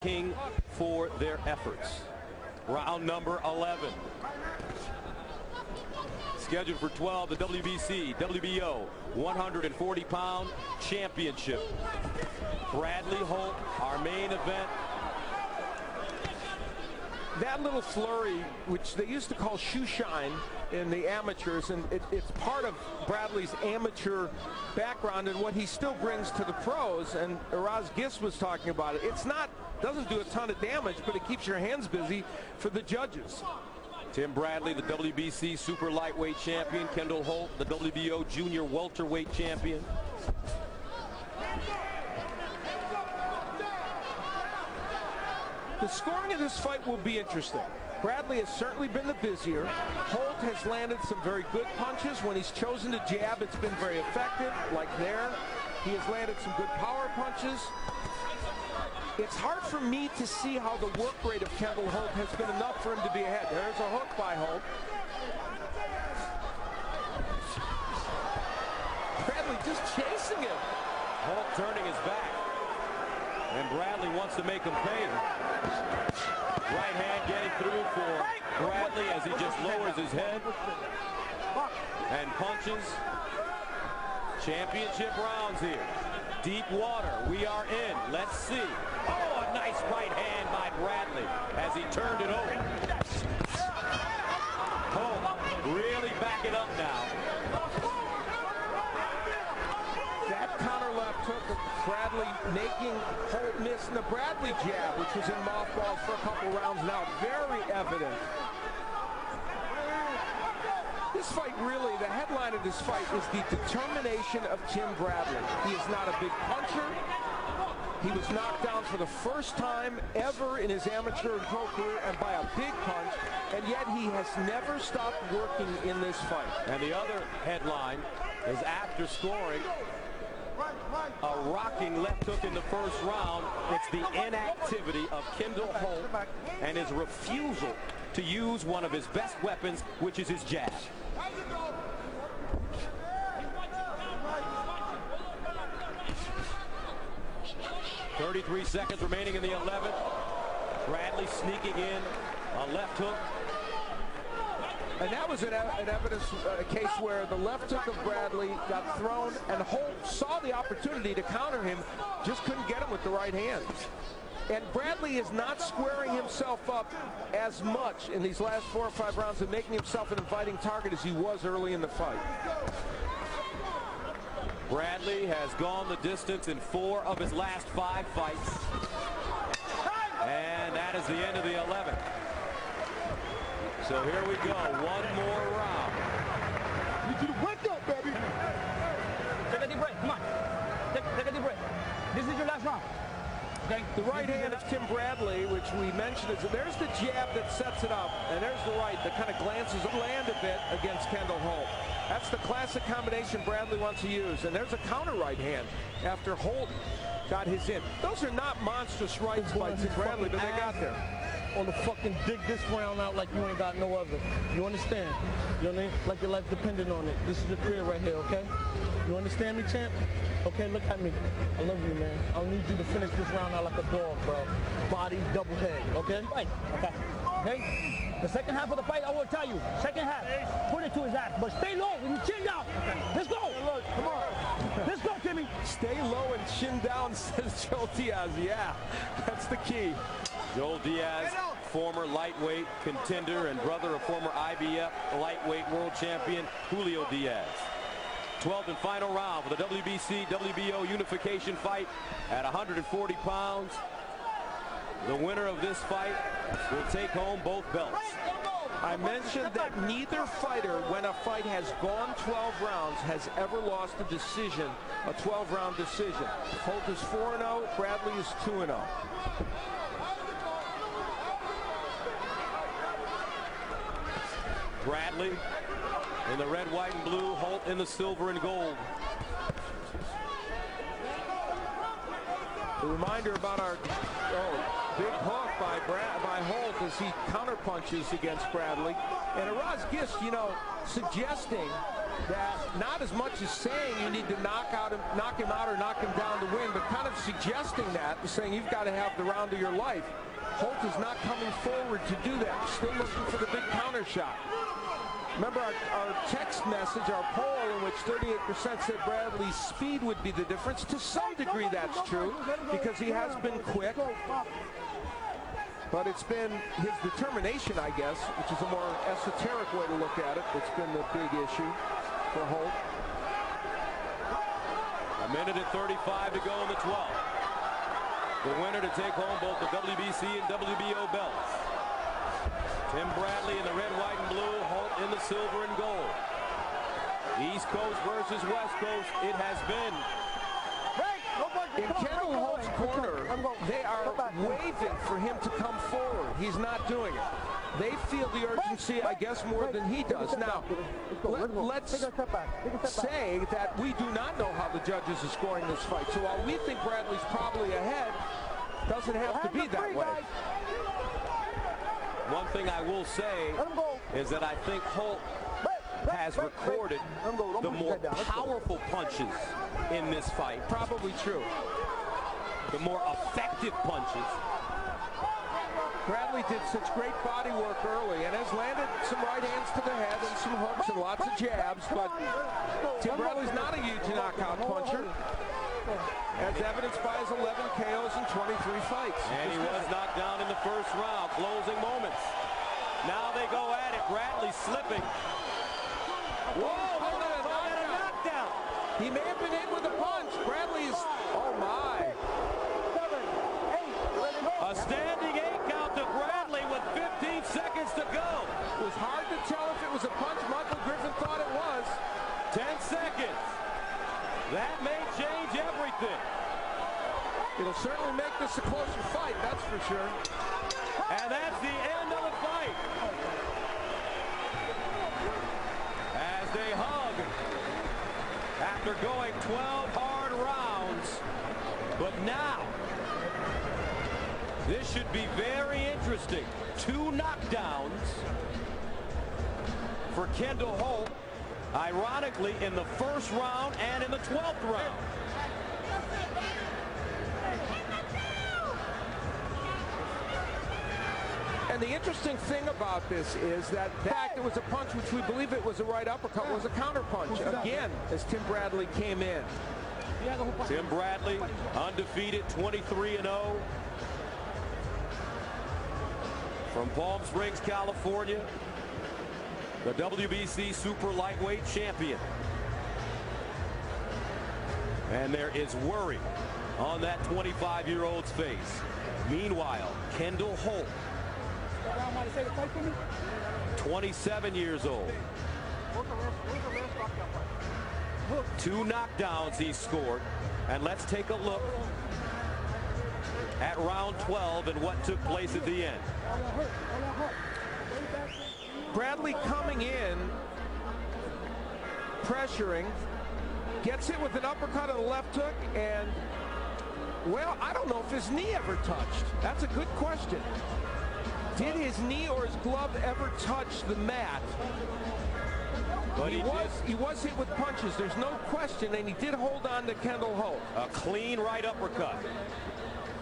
king for their efforts. Round number 11. Scheduled for 12, the WBC, WBO 140-pound championship. Bradley Holt, our main event. That little flurry, which they used to call shoe shine in the amateurs, and it's part of Bradley's amateur background and what he still brings to the pros. And Uraz Gis was talking about it. It's not, doesn't do a ton of damage, but it keeps your hands busy for the judges. Tim Bradley, the WBC super lightweight champion. Kendall Holt, the WBO junior welterweight champion. The scoring of this fight will be interesting. Bradley has certainly been the busier. Holt has landed some very good punches. When he's chosen to jab, it's been very effective, like there. He has landed some good power punches. It's hard for me to see how the work rate of Kendall Holt has been enough for him to be ahead. There's a hook by Holt. Bradley just chasing him. Holt turning his back. And Bradley wants to make him pay. Right hand getting through for Bradley as he just lowers his head and punches. Championship rounds here. Deep water. We are in. Let's see. Oh, a nice right hand by Bradley as he turned it over. Oh, really back it up now. That counter left hook of Bradley making Holt miss, and the Bradley jab, which was in mothballs for a couple rounds now, very evident. This fight really, the headline of this fight is the determination of Tim Bradley. He is not a big puncher. He was knocked down for the first time ever in his amateur and pro career, and by a big punch, and yet he has never stopped working in this fight. And the other headline is after scoring a rocking left hook in the first round, it's the inactivity of Kendall Holt and his refusal to use one of his best weapons, which is his jab. .33 seconds remaining in the 11th. Bradley sneaking in a left hook. And that was an evidence case where the left hook of Bradley got thrown, and Holt saw the opportunity to counter him, just couldn't get him with the right hand. And Bradley is not squaring himself up as much in these last 4 or 5 rounds and making himself an inviting target as he was early in the fight. Bradley has gone the distance in 4 of his last 5 fights. And that is the end of the 11th. So here we go, one more round. You need you to wake up, baby. Take a deep breath, come on. Take a deep breath. This is your last round. Okay? The right hand of Tim Bradley, which we mentioned, is there's the jab that sets it up, and there's the right that kind of glances land a bit against Kendall Holt. That's the classic combination Bradley wants to use, and there's a counter right hand after Holt got his in. Those are not monstrous rights by Tim Bradley, but they got there. On the fucking dig this round out like you ain't got no other. You understand? You know what I mean? Like your life depended on it. This is your career right here, okay? You understand me, champ? Okay, look at me. I love you, man. I need you to finish this round out like a dog, bro. Body, double head, okay? Right, okay. Okay? The second half of the fight, I will tell you. Second half, put it to his ass. But stay low with your chin down. Let's go. Come on. Let's go, Timmy. Stay low and chin down, says Joel Diaz. Yeah, that's the key. Joel Diaz, former lightweight contender and brother of former IBF lightweight world champion Julio Diaz. 12th and final round for the WBC WBO unification fight at 140 pounds. The winner of this fight will take home both belts. I mentioned that neither fighter, when a fight has gone 12 rounds, has ever lost a decision, a 12-round decision. Holt is 4-0, Bradley is 2-0. Bradley in the red, white, and blue. Holt in the silver and gold. A reminder about our big hook by Holt as he counterpunches against Bradley. And Araz Gist, you know, suggesting that not as much as saying you need to knock him out or knock him down to win, but kind of suggesting that, saying you've got to have the round of your life. Holt is not coming forward to do that. Still looking for the big counter shot. Remember our text message, our poll, in which 38% said Bradley's speed would be the difference. To some degree, that's true, because he has been quick. But it's been his determination, I guess, which is a more esoteric way to look at it, that's been the big issue for Holt. A minute and 35 to go in the 12th. The winner to take home both the WBC and WBO belts. Tim Bradley in the red, white, and blue. Holt in the silver and gold. East Coast versus West Coast. It has been. In Kendall Holt's corner, they are waving for him to come forward. He's not doing it. They feel the urgency, I guess, more than he does. Now, let's say that we do not know how the judges are scoring this fight. So while we think Bradley's probably ahead, doesn't have to be that way. One thing I will say is that I think Holt has recorded the more powerful punches in this fight. Probably true. The more effective punches. Bradley did such great body work early and has landed some right hands to the head and some hooks and lots of jabs, but Tim Bradley's not a huge knockout puncher, as evidenced by his 11 KOs in 23 fights. And he was knocked down in the first round. Closing moments. Now they go at it. Bradley slipping. Whoa, look at a knockdown. He may have been in with a punch. Bradley's, oh my. A standing 8 count to Bradley with 15 seconds to go. It was hard to tell if it was a punch. Michael Griffin thought it was. 10 seconds. That may change everything. It'll certainly make this a closer fight, that's for sure. And that's the end of the fight. As they hug after going 12 hard rounds. But now, this should be very interesting. 2 knockdowns for Kendall Holt. Ironically, in the first round and in the 12th round. And the interesting thing about this is that the fact it was a punch, which we believe it was a right uppercut, was a counter punch. Again, as Tim Bradley came in. Tim Bradley, undefeated, 23-0. From Palm Springs, California. The WBC Super Lightweight Champion. And there is worry on that 25-year-old's face. Meanwhile, Kendall Holt, 27 years old. 2 knockdowns he scored. And let's take a look at round 12 and what took place at the end. Bradley coming in, pressuring, gets hit with an uppercut and a left hook, and, well, I don't know if his knee ever touched. That's a good question. Did his knee or his glove ever touch the mat? But he was hit with punches, there's no question, and he did hold on to Kendall Holt. A clean right uppercut.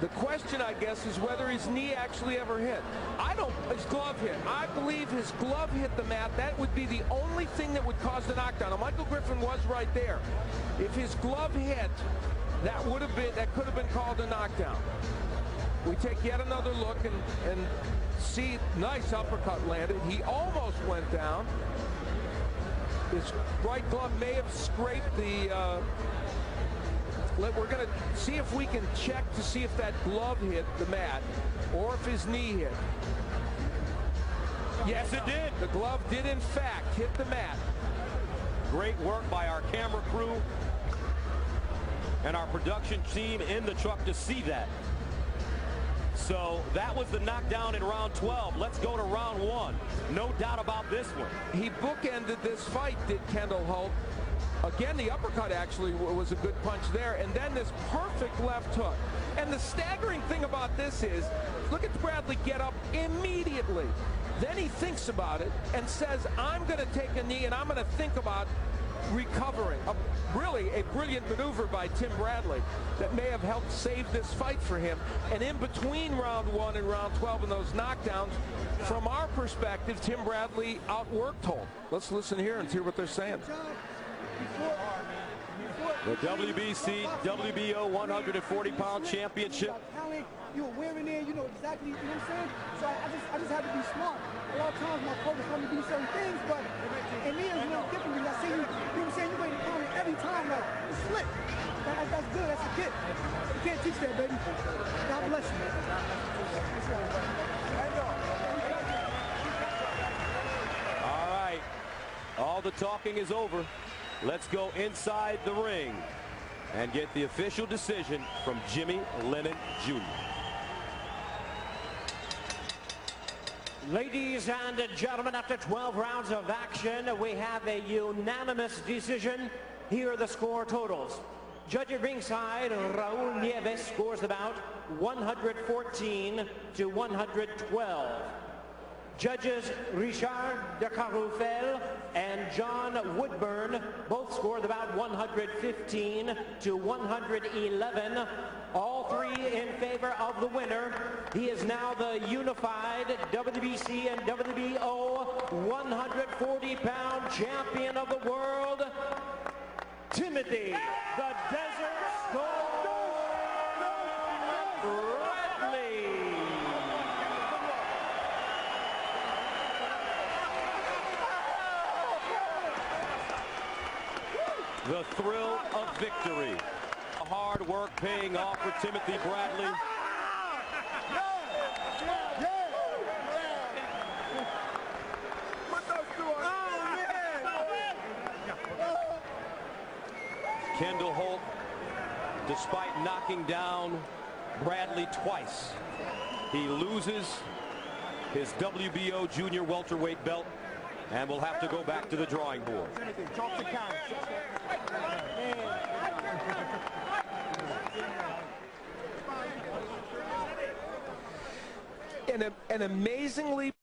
The question, I guess, is whether his knee actually ever hit. His glove hit. I believe his glove hit the mat. That would be the only thing that would cause the knockdown. Now, Michael Griffin was right there. If his glove hit, that could have been called a knockdown. We take yet another look and see, nice uppercut landed. He almost went down. His right glove may have scraped the... we're going to see if we can check to see if that glove hit the mat or if his knee hit. Yes, it did. The glove did, in fact, hit the mat. Great work by our camera crew and our production team in the truck to see that. So that was the knockdown in round 12. Let's go to round 1. No doubt about this one. He bookended this fight, did Kendall Holt. Again, the uppercut actually was a good punch there, and then this perfect left hook. And the staggering thing about this is, look at Bradley get up immediately. Then he thinks about it and says, I'm going to take a knee and I'm going to think about recovering. Really a brilliant maneuver by Tim Bradley that may have helped save this fight for him. And in between round 1 and round 12 and those knockdowns, from our perspective, Tim Bradley outworked Holt. Let's listen here and hear what they're saying. The WBC WBO 140-pound championship. You were wearing there, you know exactly, you know what I'm saying? So I just had to be smart. A lot of times my coaches want me to do certain things, but in me it's a little different because I see you, people saying you're waiting to counter every time, like, it's slick. That's good, that's a gift. You can't teach that, baby. God bless you, man. All right, all the talking is over. Let's go inside the ring and get the official decision from Jimmy Lennon Jr. Ladies and gentlemen, after 12 rounds of action, we have a unanimous decision. Here are the score totals. Judge at ringside, Raul Nieves scores about 114 to 112. Judges Richard de Caroufel and John Woodburn both scored about 115 to 111. All three in favor of the winner. He is now the unified WBC and WBO 140-pound champion of the world, Timothy the Desert Storm Bradley. The thrill of victory. Hard work paying off for Timothy Bradley. Kendall Holt, despite knocking down Bradley twice, he loses his WBO junior welterweight belt and will have to go back to the drawing board. An amazingly